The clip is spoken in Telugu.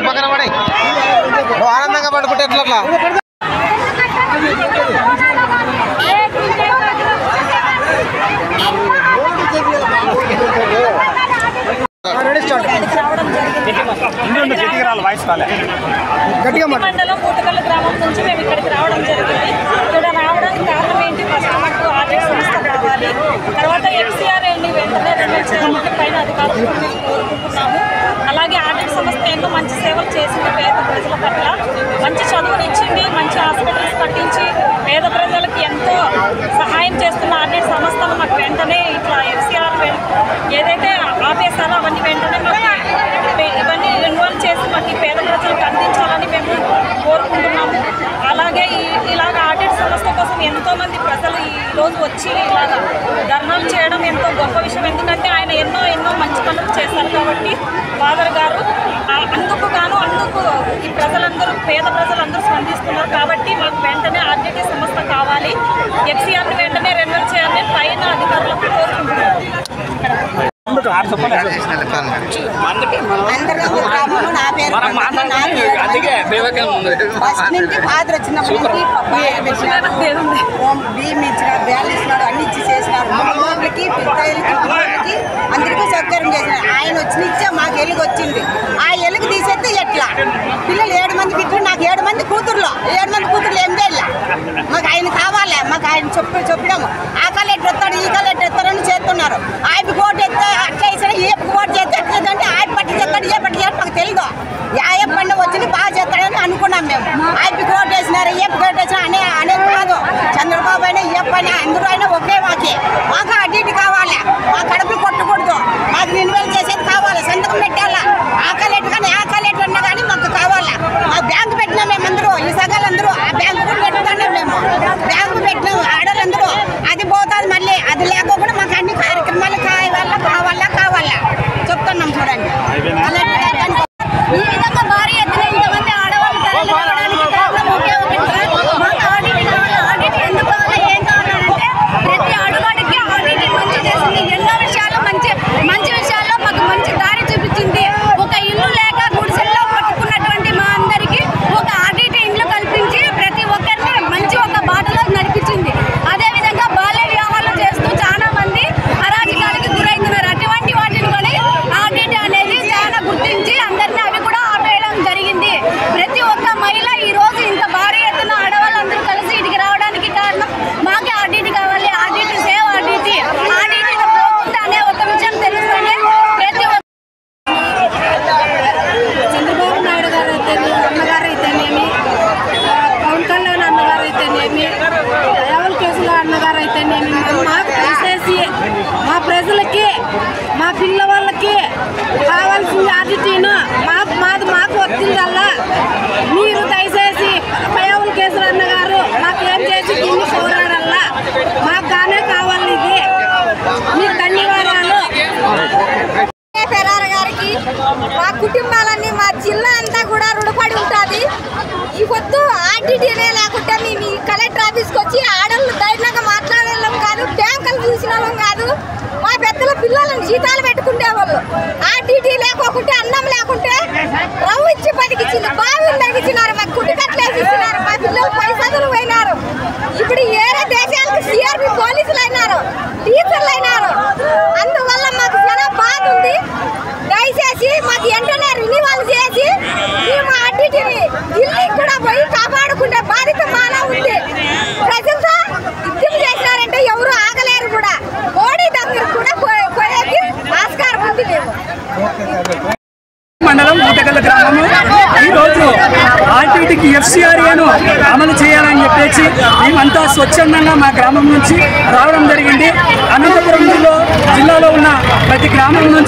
పక్కన పడే ఆనందంగా పడుకుంటే ఎట్లా మండలం పూటకల్లు గ్రామం నుంచి మేము ఇక్కడికి రావడం జరిగింది. ఇక్కడ రావడానికి కారణం ఏంటి? ఫస్ట్ మాకు ఆర్డిట్ సంస్థ కావాలి, తర్వాత ఎఫ్సిఆర్ఏని వెంటనే రెన్యూ చేయాలని పైన అధికారులు మేము కోరుకుంటున్నాము. అలాగే ఆర్డిట్ సంస్థ ఎన్నో మంచి సేవలు చేసింది పేద ప్రజల పట్ల, మంచి చదువునిచ్చింది, మంచి హాస్పిటల్స్ కట్టించి పేద ప్రజలకు ఎంతో సహాయం చేస్తున్న ఆర్డిట్ సంస్థను మాకు వెంటనే ఇట్లా ఎఫ్సిఆర్ ఏదైతే ఆపేసారో అవన్నీ వెంటనే మాకు ఇవన్నీ ఇన్వాల్వ్ చేసి మాకు పేద ప్రజలకు అందించాలని మేము కోరుకుంటున్నాము. అలాగే ఇలాగ ఆడిట్ సంస్థ కోసం ఎంతోమంది ప్రజలు ఈరోజు వచ్చి ఇలాగ ధర్నాలు చేయడం ఎంతో గొప్ప విషయం. ఎందుకంటే ఆయన ఎన్నో మంచి పనులు చేశారు కాబట్టి ఫాదర్ గారు అందుకు ఈ ప్రజలందరూ పేద ప్రజలందరూ స్పందిస్తున్నారు. కాబట్టి మాకు వెంటనే ఆర్డిటి సంస్థ కావాలి, ఎఫ్సిఆర్ని వెంటనే రెన్యూ చేయాలని పైన అధికారులకు కోరుకుంటున్నారు. బియ్యం ఇచ్చినాడు, బ్యాలు ఇచ్చినాడు, అన్ని ఇచ్చి చేసినాడు. ముఖ్యమంత్రికి పిల్లలకి అందరికీ సౌకర్యం చేసినాడు. ఆయన వచ్చినిచ్చే మాకు ఎలుగు వచ్చింది. ఆ ఎలుగు తీసేస్తే ఎట్లా? పిల్లలు 7 మంది బిడ్డలు, నాకు 7 మంది కూతుర్లు, 7 మంది కూతుర్లు ఏం చేయాల? మాకు ఆయన కావాలి. మాకు ఆయన చెప్పినాము. ఆ కలెక్టర్ ఎత్తాడు, ఈ కలెక్టర్ ఎత్తారని చేస్తున్నారు. ఆయనకి ఓటు ఎత్తే అట్లా ఇస్తాడు, ఏ ఓటు చేస్తే ఎట్లేదంటే ఆయన పట్టి చేస్తాడు, ఏ పట్టి చేస్తాడు మాకు తెలియదు. ఏ పండుగ వచ్చింది బాగా చేస్తాడని అనుకున్నాం మేము. ఆయనకి ఓటు వేసినారు, ఏ ఓటు వేసినా అనే కాదు. చంద్రబాబు అయినా ఏ పని అందరూ అయినా ఒకే మాకు అడ్డీటి కావాలి. మా కడుపులు కొట్టకూడదు, మాకు రెన్యువల్ చేసేది కావాలి, సంతకం పెట్టాలా. ఆ కలెక్టర్ కానీ ఆ కలెక్టర్ అన్నా కానీ మాకు కావాలా. మా బ్యాంకు పెట్టినాం మేమందరూ, ఈ సగాలందరూ ఆ బ్యాంకు కూడా పెట్టుకున్నాం మేము. బ్యాంకు పెట్టినాం ఆడవాళ్ళందరూ. అది పోతుంది మళ్ళీ, అది లేకపోకుండా మాకు అన్ని కార్యక్రమాలు కావాలా చెప్తున్నాం చూడండి. ఈ విధంగా భారీ ఎత్తున ఇంతమంది ఆడవాళ్ళు తరలి రావడానికి కారణం ఒకే ఒకటి, మాకు ఆడిట్ కావాలి. ఆడిట్ ఎందుకు కావాలి, ఏం కావాలంటే ప్రతి అడుగడికి ఆడిట్ మంచి చేసింది. ఎన్నో విషయాల్లో మంచి విషయాల్లో మాకు మంచి దారి చూపించింది. ఒక ఇల్లు లేక గుడిసెల్లో పట్టుకున్నటువంటి మా అందరికీ ఒక ఆడిట్ ఇల్లు కల్పించి ప్రతి ఒక్కరిని మంచి ఒక బాటలో నడిపించింది. అదేవిధంగా బాల్య వివాహాలు చేస్తూ చాలా మంది అరాజకానికి గురవుతున్నారు. అటువంటి వాటిని కూడా ఆడిట్ అనేది చాలా గుర్తించి అందరినీ అవి కూడా ఆపేయడం జరిగింది. ప్రతి ఒక్క మహిళ ఈ రోజు ఇంత భారీ ఎత్తున ఆడవాళ్ళందరూ కలిసి ఇటుకి రావడానికి కారణం మాకే ఆడిట్ కావాలి, ఆడిట్ సేవ్ ఆడిట్ పోకుండా అనే ఒక విషయం తెలుసుకొని ప్రతి ఒక్క చంద్రబాబు నాయుడు గారు అయితేనేమి, అమ్మగారు అయితేనేమి, పవన్ కళ్యాణ్ అన్నగారు అయితేనేమి, దయావల్ కేసుల అన్నగారు అయితేనేమి, మాకు దయచేసి మా ప్రజలకి మా పిల్లవాళ్ళకి కావాల్సిన ఆడిటీను మాకు వచ్చిందల్లా మీరు దయచేసి దయావల్ కేసుల అన్నగారు మాకు ఏం చేసి దీన్ని పోరాడల్లా, మాకు గానే కావాలి. ఇది మీకు ధన్యవాదాలు. ఫెరార్ గారికి మా కుటుంబాలన్నీ మా జిల్లా అంతా కూడా రుణపడి ఉంటుంది. ఈ పొద్దు ఆర్డిటీనే లేకుంటే మేము ఈ కలెక్టర్ ఆఫీస్కి వచ్చి ఆడళ్ళు ధైర్యంగా మాట్లాడేళ్ళం కాదు, బ్యాంకులు చూసిన వాళ్ళం కాదు. మా పెద్దల పిల్లలను జీతాలు పెట్టుకునే వాళ్ళు. ఆర్డిటీ లేకుంటే అన్నం లేకుంటే రవ్వు ఇచ్చి బతికిచ్చింది, బావిని తగ్గించినారు, మాకు కుట్టుకట్లేసి ఇచ్చినారు, మా పిల్లలు పైసలు పోయినారు. ఇప్పుడు ఏరే దేశాలకు సిఆర్పి పోలీసులు అయినారు, టీచర్లు అయినారు. అందువల్ల మాకు చాలా బాధ ఉంది. దయచేసి మాకు వెంటనే రినివల్ చేసి మేము ఆర్డిటీని ఢిల్లీకి కూడా పోయి కాపాడుకునే బాధ్యత మాలా ఉంది. ప్రజలతో యుద్ధం చేసినారంటే ఎవరు ఆగలేరు కూడా. మోడీ దగ్గర కూడా పోయేది ఆస్కారం ఉంది. మండలం పూటకల్లు గ్రామము ఈరోజు ఆర్టీటీకి ఎఫ్సిఆర్ఏను అమలు చేయాలని చెప్పేసి మేమంతా స్వచ్ఛందంగా మా గ్రామం నుంచి రావడం జరిగింది. అనంతపురం జిల్లాలో ఉన్న ప్రతి గ్రామం నుంచి